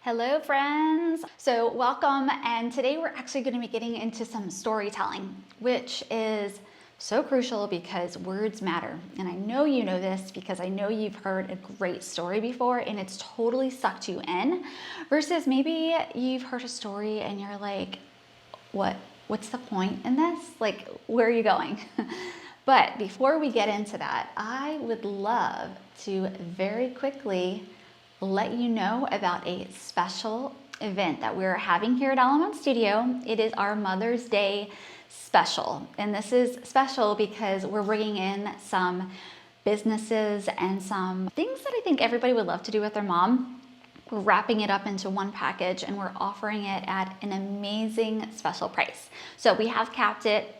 Hello friends! So welcome, and today we're actually going to be getting into some storytelling, which is so crucial because words matter. And I know you know this because I know you've heard a great story before and it's totally sucked you in, versus maybe you've heard a story and you're like, what's the point in this? Like, where are you going? But before we get into that, I would love to very quickly let you know about a special event that we're having here at Alimond Studio. It is our Mother's Day special. And this is special because we're bringing in some businesses and some things that I think everybody would love to do with their mom. We're wrapping it up into one package and we're offering it at an amazing special price. So we have capped it,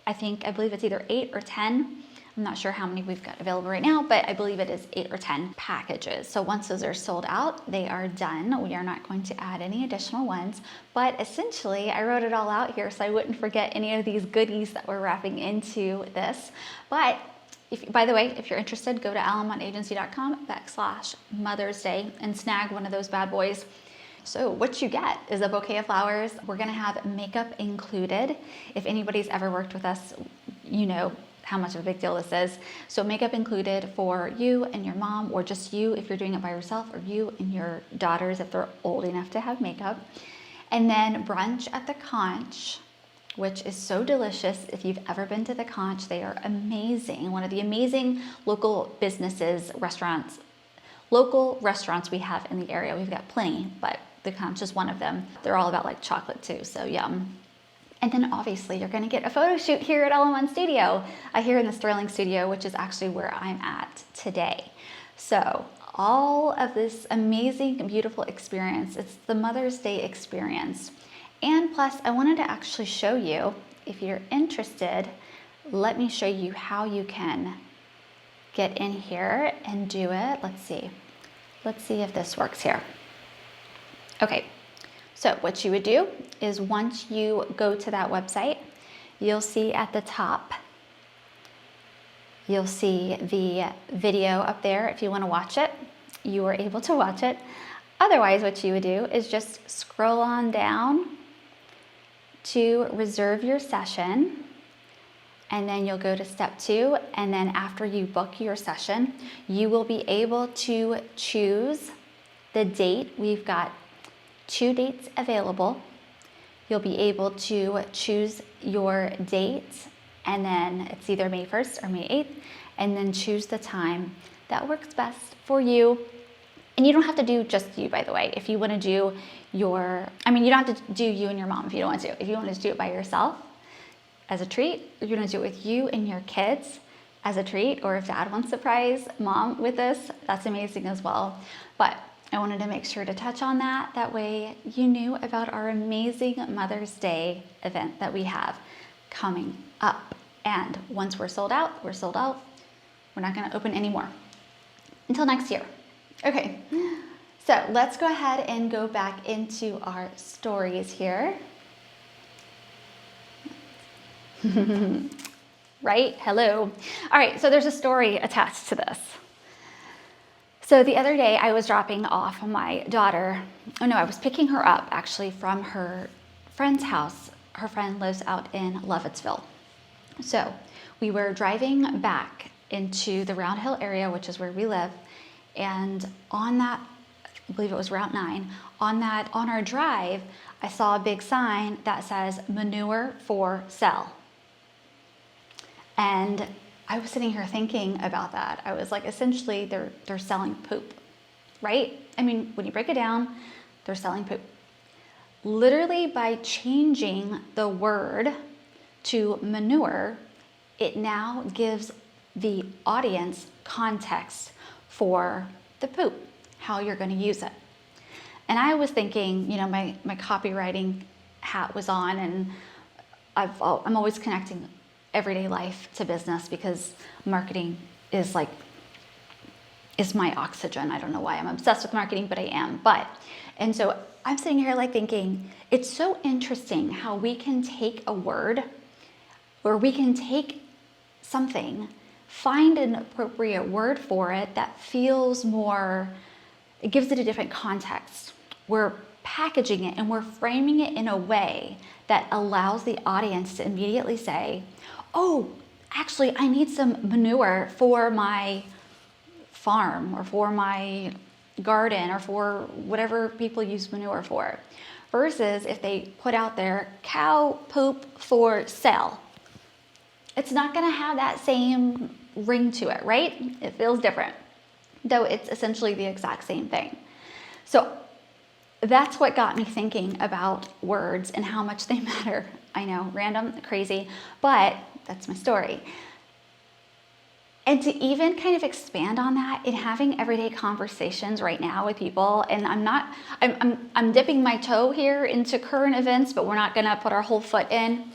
I believe it's either 8 or 10. I'm not sure how many we've got available right now, but I believe it is 8 or 10 packages. So once those are sold out, they are done. We are not going to add any additional ones, but essentially I wrote it all out here so I wouldn't forget any of these goodies that we're wrapping into this. But by the way, if you're interested, go to alimondagency.com/Mother's Day and snag one of those bad boys. So what you get is a bouquet of flowers. We're gonna have makeup included. If anybody's ever worked with us, you know how much of a big deal this is. So makeup included for you and your mom, or just you if you're doing it by yourself, or you and your daughters if they're old enough to have makeup. And then brunch at the Conch, which is so delicious. If you've ever been to the Conch, they are amazing. One of the amazing local businesses, local restaurants we have in the area. We've got plenty, but the Conch is one of them. They're all about like chocolate too, so yum. And then obviously you're gonna get a photo shoot here at Alimond Studio, here in the Sterling Studio, which is actually where I'm at today. So all of this amazing, beautiful experience, it's the Mother's Day experience. And plus I wanted to actually show you, if you're interested, let me show you how you can get in here and do it. Let's see if this works here. Okay. So what you would do is once you go to that website, you'll see at the top, you'll see the video up there. If you want to watch it, you are able to watch it. Otherwise, what you would do is just scroll on down to reserve your session. And then you'll go to step 2. And then after you book your session, you will be able to choose the date. We've got 2 dates available. You'll be able to choose your date, and then it's either May 1st or May 8th, and then choose the time that works best for you. And you don't have to do just you, by the way. If you want to do you don't have to do you and your mom if you don't want to. If you want to do it by yourself as a treat, or you're going to do it with you and your kids as a treat, or if dad wants to surprise mom with this, that's amazing as well. But I wanted to make sure to touch on that. That way you knew about our amazing Mother's Day event that we have coming up. And once we're sold out, we're sold out. We're not going to open any more until next year. Okay, so let's go ahead and go back into our stories here. Right? Hello. All right, so there's a story attached to this. So the other day I was dropping off my daughter. I was picking her up actually from her friend's house. Her friend lives out in Lovettsville. So we were driving back into the Round Hill area, which is where we live. And on that, I believe it was Route 9, on our drive, I saw a big sign that says "Manure for Sale." And I was sitting here thinking about that. I was like, essentially, they're selling poop, right? I mean, when you break it down, they're selling poop. Literally, by changing the word to manure, it now gives the audience context for the poop, how you're going to use it. And I was thinking, my copywriting hat was on, and I'm always connecting everyday life to business because marketing is my oxygen. I don't know why I'm obsessed with marketing, but I am. And so I'm sitting here thinking, it's so interesting how we can take a word, or we can take something, find an appropriate word for it that feels more, it gives it a different context. we're packaging it and we're framing it in a way that allows the audience to immediately say, oh, actually, I need some manure for my farm or for my garden or for whatever people use manure for. Versus if they put out there cow poop for sale, it's not going to have that same ring to it, right? It feels different, though it's essentially the exact same thing. So that's what got me thinking about words and how much they matter. I know, random, crazy, but that's my story. And to even kind of expand on that in having everyday conversations right now with people, and I'm dipping my toe here into current events, but we're not gonna put our whole foot in.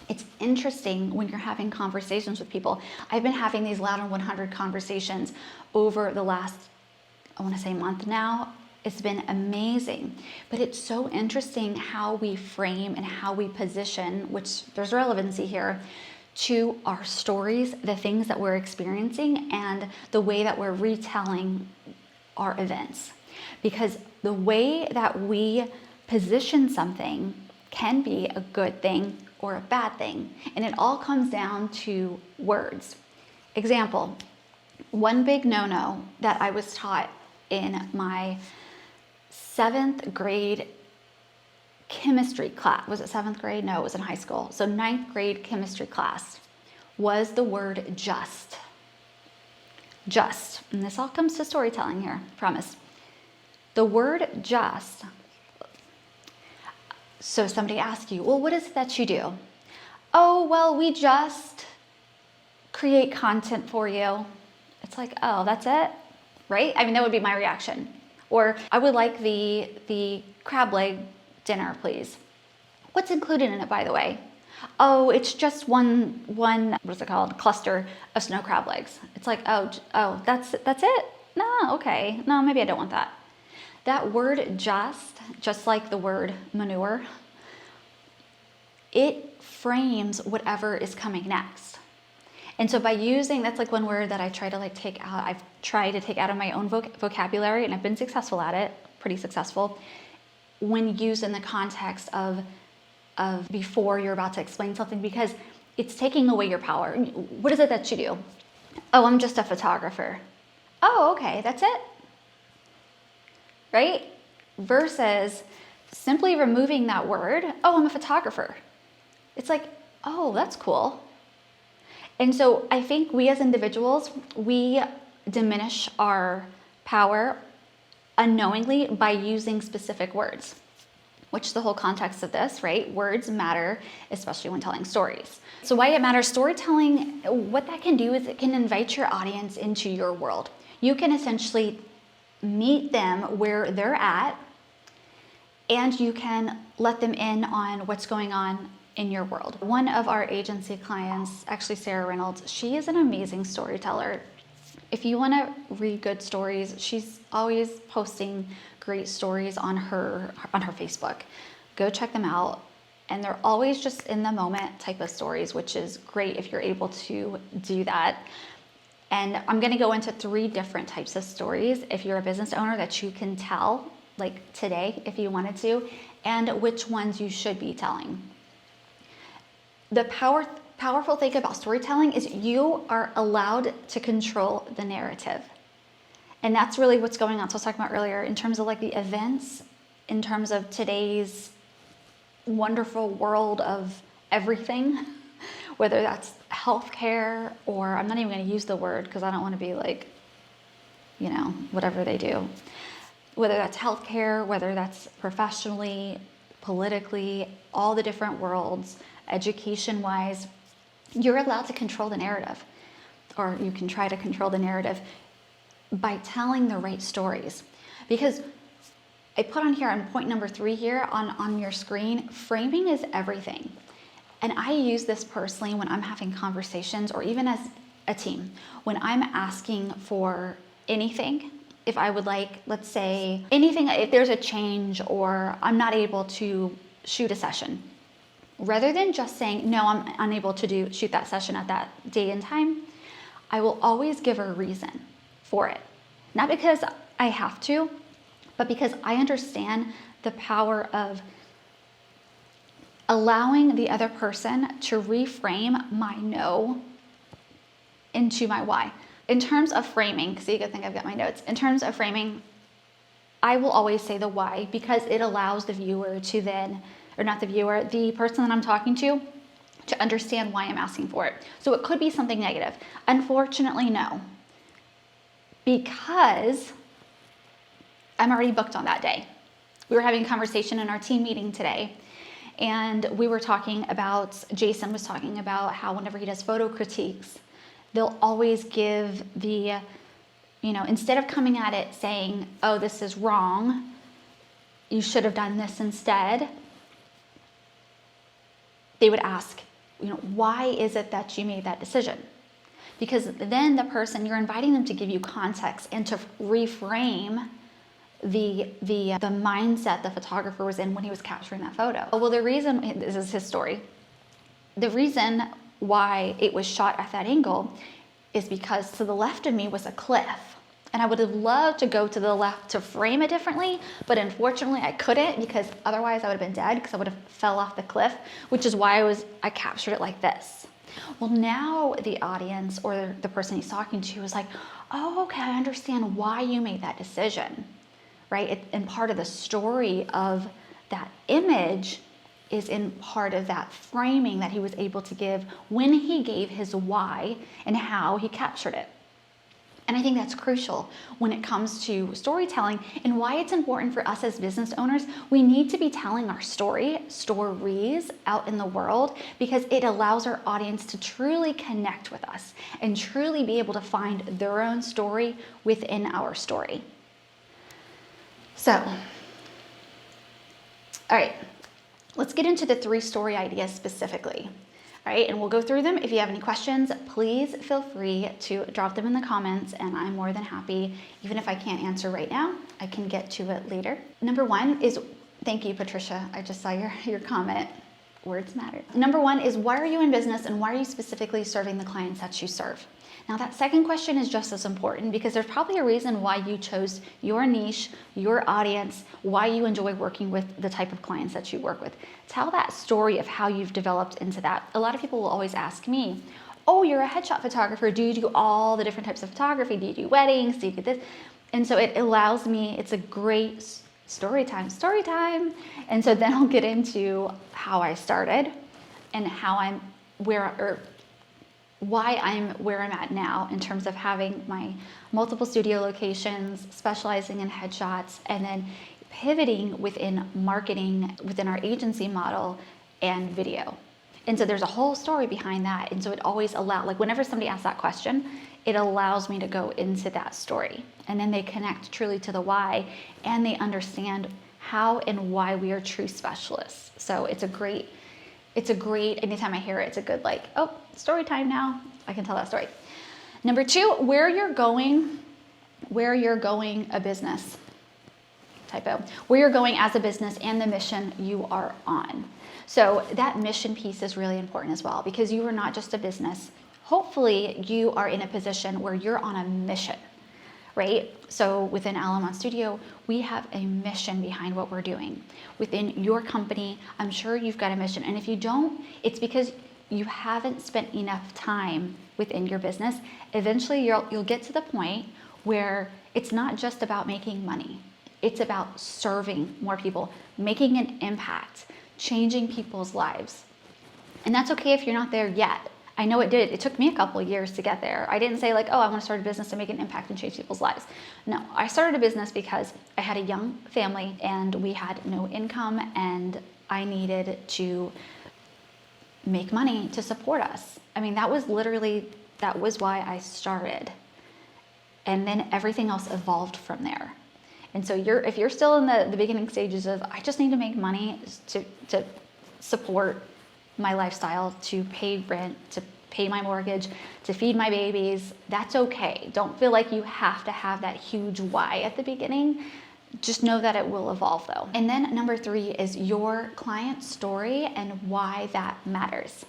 It's interesting when you're having conversations with people. I've been having these Loud and 100 conversations over the last, I wanna say month now. It's been amazing, but it's so interesting how we frame and how we position, which there's relevancy here, to our stories, the things that we're experiencing, and the way that we're retelling our events. Because the way that we position something can be a good thing or a bad thing, and it all comes down to words. Example, one big no-no that I was taught in my 7th grade chemistry class. Was it 7th grade? No, it was in high school. So 9th grade chemistry class was the word just. Just. And this all comes to storytelling here, I promise. The word just. So somebody asks you, well, what is it that you do? Oh, well, we just create content for you. It's like, oh, that's it? Right? I mean, that would be my reaction. Or I would like the crab leg dinner, please. What's included in it, by the way? Oh, it's just one what's it called? Cluster of snow crab legs. It's like, oh, that's it? No, okay. No, maybe I don't want that. That word just like the word manure, it frames whatever is coming next. And so by using, that's like one word that I try to I've tried to take out of my own vocabulary, and I've been successful at it, pretty successful, when used in the context of before you're about to explain something, because it's taking away your power. What is it that you do? Oh, I'm just a photographer. Oh, okay, that's it. Right? Versus simply removing that word, oh, I'm a photographer. It's like, oh, that's cool. And so I think we as individuals, we diminish our power unknowingly by using specific words, which is the whole context of this, right? Words matter, especially when telling stories. So why it matters, storytelling, what that can do is it can invite your audience into your world. You can essentially meet them where they're at, and you can let them in on what's going on in your world. One of our agency clients, actually Sarah Reynolds, she is an amazing storyteller. If you want to read good stories, she's always posting great stories on her Facebook. Go check them out. And they're always just in the moment type of stories, which is great if you're able to do that. And I'm going to go into 3 different types of stories if you're a business owner that you can tell, like today if you wanted to, and which ones you should be telling. The powerful thing about storytelling is you are allowed to control the narrative. And that's really what's going on. So I was talking about earlier in terms of like the events, in terms of today's wonderful world of everything, whether that's healthcare, or I'm not even going to use the word because I don't want to be like, whatever they do. Whether that's healthcare, whether that's professionally, politically, all the different worlds, education-wise, you're allowed to control the narrative, or you can try to control the narrative by telling the right stories. Because I put on here on point number 3 here on your screen, framing is everything. And I use this personally when I'm having conversations, or even as a team, when I'm asking for anything. If I would like, let's say, anything, if there's a change or I'm not able to shoot a session, rather than just saying, no, I'm unable to shoot that session at that day and time, I will always give a reason for it. Not because I have to, but because I understand the power of allowing the other person to reframe my no into my why. In terms of framing, see, good thing I've got my notes. In terms of framing, I will always say the why because it allows the viewer to then, or not the viewer, the person that I'm talking to understand why I'm asking for it. So it could be something negative. Unfortunately, no. Because I'm already booked on that day. We were having a conversation in our team meeting today, and we were talking about, Jason was talking about how whenever he does photo critiques, they'll always give the, instead of coming at it saying, oh, this is wrong, you should have done this instead, they would ask, why is it that you made that decision? Because then the person, you're inviting them to give you context and to reframe the mindset the photographer was in when he was capturing that photo. Well, the reason, this is his story, the reason why it was shot at that angle is because to the left of me was a cliff. And I would have loved to go to the left to frame it differently, but unfortunately I couldn't because otherwise I would have been dead because I would have fell off the cliff, which is why I captured it like this. Well, now the audience or the person he's talking to is like, oh, okay, I understand why you made that decision, right? And part of the story of that image is in part of that framing that he was able to give when he gave his why and how he captured it. And I think that's crucial when it comes to storytelling and why it's important for us as business owners. We need to be telling our stories out in the world because it allows our audience to truly connect with us and truly be able to find their own story within our story. So, all right, let's get into the 3 story ideas specifically. All right, and we'll go through them. If you have any questions, please feel free to drop them in the comments, and I'm more than happy, even if I can't answer right now, I can get to it later. Number 1 is, thank you, Patricia. I just saw your comment. Words matter. Number 1 is, why are you in business and why are you specifically serving the clients that you serve? Now that second question is just as important because there's probably a reason why you chose your niche, your audience, why you enjoy working with the type of clients that you work with. Tell that story of how you've developed into that. A lot of people will always ask me, oh, you're a headshot photographer. Do you do all the different types of photography? Do you do weddings? Do you do this? And so it allows me, it's a great story time. And so then I'll get into how I started and how I'm why I'm where I'm at now in terms of having my multiple studio locations, specializing in headshots, and then pivoting within marketing within our agency model and video. And so there's a whole story behind that. And so it always allows, like whenever somebody asks that question, it allows me to go into that story. And then they connect truly to the why and they understand how and why we are true specialists. So it's a great, anytime I hear it, it's a good like, oh, story time now. I can tell that story. Number 2, where you're going a business. Typo. Where you're going as a business and the mission you are on. So that mission piece is really important as well because you are not just a business. Hopefully you are in a position where you're on a mission, right? So within Alimond Studio, we have a mission behind what we're doing. Within your company, I'm sure you've got a mission. And if you don't, it's because you haven't spent enough time within your business. Eventually you'll get to the point where it's not just about making money. It's about serving more people, making an impact, changing people's lives. And that's okay if you're not there yet. I know it did. It took me a couple of years to get there. I didn't say like, oh, I want to start a business to make an impact and change people's lives. No, I started a business because I had a young family and we had no income and I needed to make money to support us. I mean, that was why I started. And then everything else evolved from there. And so if you're still in the beginning stages of, I just need to make money to support my lifestyle, to pay rent, to pay my mortgage, to feed my babies, that's okay. Don't feel like you have to have that huge why at the beginning. Just know that it will evolve though. And then number 3 is your client story and why that matters.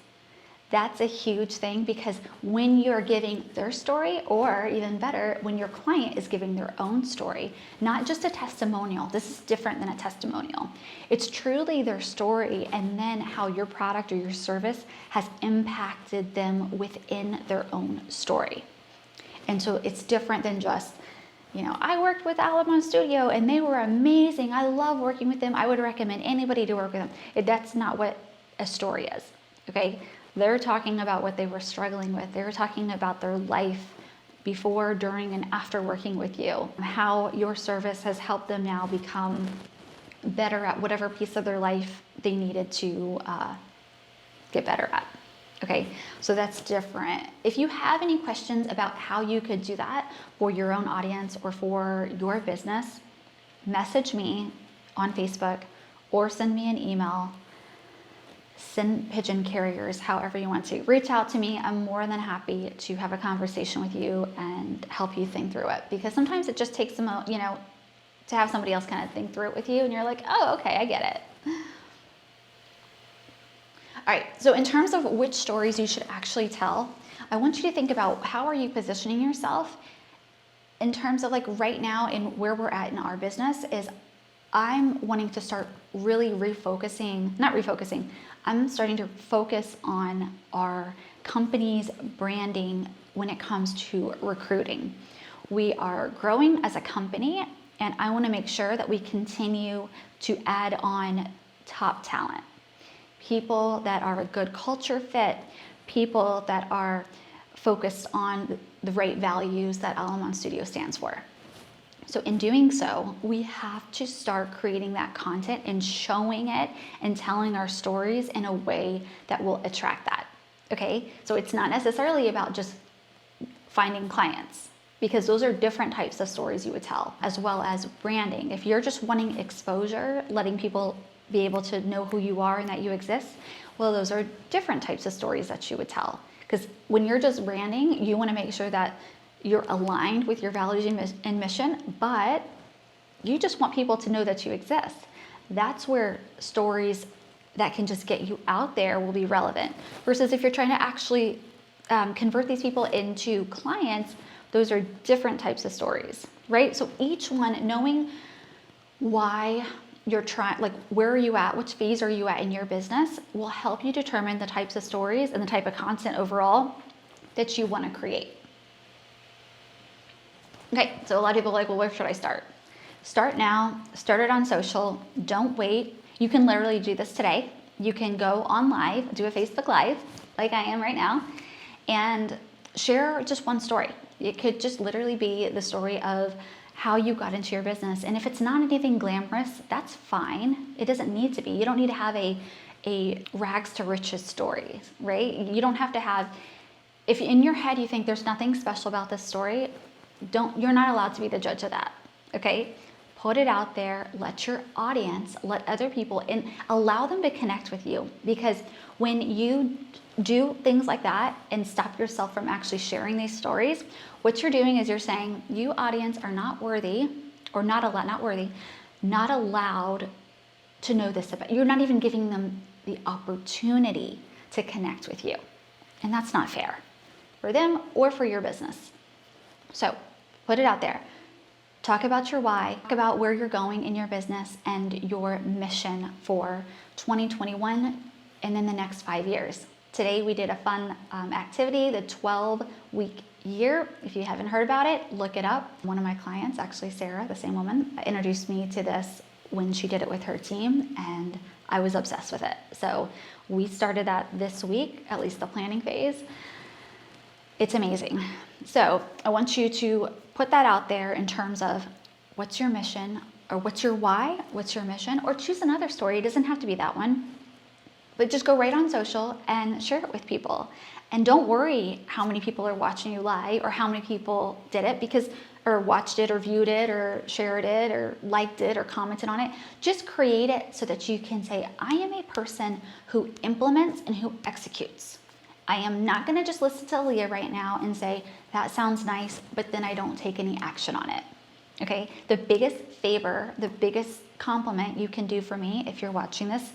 That's a huge thing, because when you're giving their story, or even better, when your client is giving their own story, not just a testimonial, this is different than a testimonial. It's truly their story, and then how your product or your service has impacted them within their own story. And so it's different than just, I worked with Alimond Studio and they were amazing. I love working with them. I would recommend anybody to work with them. That's not what a story is, okay? They're talking about what they were struggling with. They were talking about their life before, during, and after working with you. How your service has helped them now become better at whatever piece of their life they needed to get better at. Okay, so that's different. If you have any questions about how you could do that for your own audience or for your business, message me on Facebook or send me an email. Send pigeon carriers, however you want to. Reach out to me. I'm more than happy to have a conversation with you and help you think through it. Because sometimes it just takes to have somebody else kind of think through it with you, and you're like, oh, okay, I get it. All right, so in terms of which stories you should actually tell, I want you to think about, how are you positioning yourself in terms of, like, right now and where we're at in our business is, I'm wanting to start really I'm starting to focus on our company's branding when it comes to recruiting. We are growing as a company, and I want to make sure that we continue to add on top talent. People that are a good culture fit, people that are focused on the right values that Alimond Studio stands for. So in doing so, we have to start creating that content and showing it and telling our stories in a way that will attract that, okay? So it's not necessarily about just finding clients, because those are different types of stories you would tell, as well as branding. If you're just wanting exposure, letting people be able to know who you are and that you exist, well, those are different types of stories that you would tell. Because when you're just branding, you want to make sure that you're aligned with your values and mission, but you just want people to know that you exist. That's where stories that can just get you out there will be relevant. Versus if you're trying to actually convert these people into clients, those are different types of stories, right? So each one, knowing why you're trying, like, where are you at, which phase are you at in your business, will help you determine the types of stories and the type of content overall that you want to create. Okay, so a lot of people are like, well, where should I start? Start now, start it on social, don't wait. You can literally do this today. You can go on live, do a Facebook Live, like I am right now, and share just one story. It could just literally be the story of how you got into your business. And if it's not anything glamorous, that's fine. It doesn't need to be. You don't need to have a rags to riches story, right? You don't have to have, if in your head you think there's nothing special about this story, you're not allowed to be the judge of that, okay? Put it out there, let your audience, let other people in, allow them to connect with you. Because when you do things like that and stop yourself from actually sharing these stories, what you're doing is you're saying, you audience are not worthy, or not allowed to know this about, you're not even giving them the opportunity to connect with you. And that's not fair for them or for your business. So put it out there. Talk about your why, talk about where you're going in your business and your mission for 2021 and then the next 5 years. Today we did a fun activity, the 12-week year. If you haven't heard about it, look it up. One of my clients, actually Sarah, the same woman, introduced me to this when she did it with her team, and I was obsessed with it. So we started that this week, at least the planning phase. It's amazing. So I want you to put that out there in terms of what's your mission, or what's your why, what's your mission, or choose another story. It doesn't have to be that one, but just go right on social and share it with people. And don't worry how many people are watching you live or how many people did it, or watched it or viewed it or shared it or liked it or commented on it. Just create it so that you can say, I am a person who implements and who executes. I am not gonna just listen to Leah right now and say, that sounds nice, but then I don't take any action on it, okay? The biggest favor, the biggest compliment you can do for me if you're watching this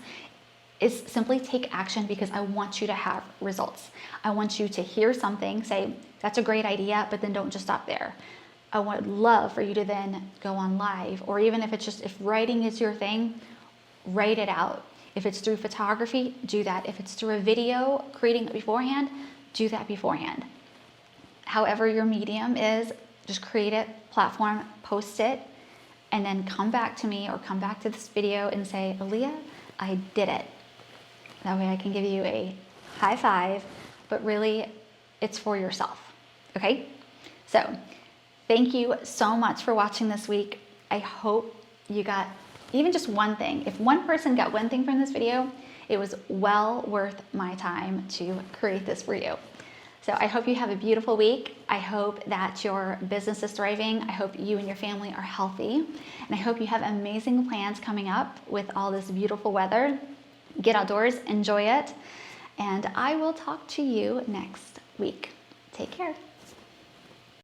is simply take action, because I want you to have results. I want you to hear something, say, that's a great idea, but then don't just stop there. I would love for you to then go on live, or even if it's just, if writing is your thing, write it out. If it's through photography, do that. If it's through a video, creating it beforehand, do that beforehand. However your medium is, just create it, platform, post it, and then come back to me or come back to this video and say, Aaliyah, I did it. That way I can give you a high five, but really it's for yourself, okay? So thank you so much for watching this week. I hope you got even just one thing. If one person got one thing from this video, it was well worth my time to create this for you. So I hope you have a beautiful week. I hope that your business is thriving. I hope you and your family are healthy. And I hope you have amazing plans coming up with all this beautiful weather. Get outdoors, enjoy it. And I will talk to you next week. Take care.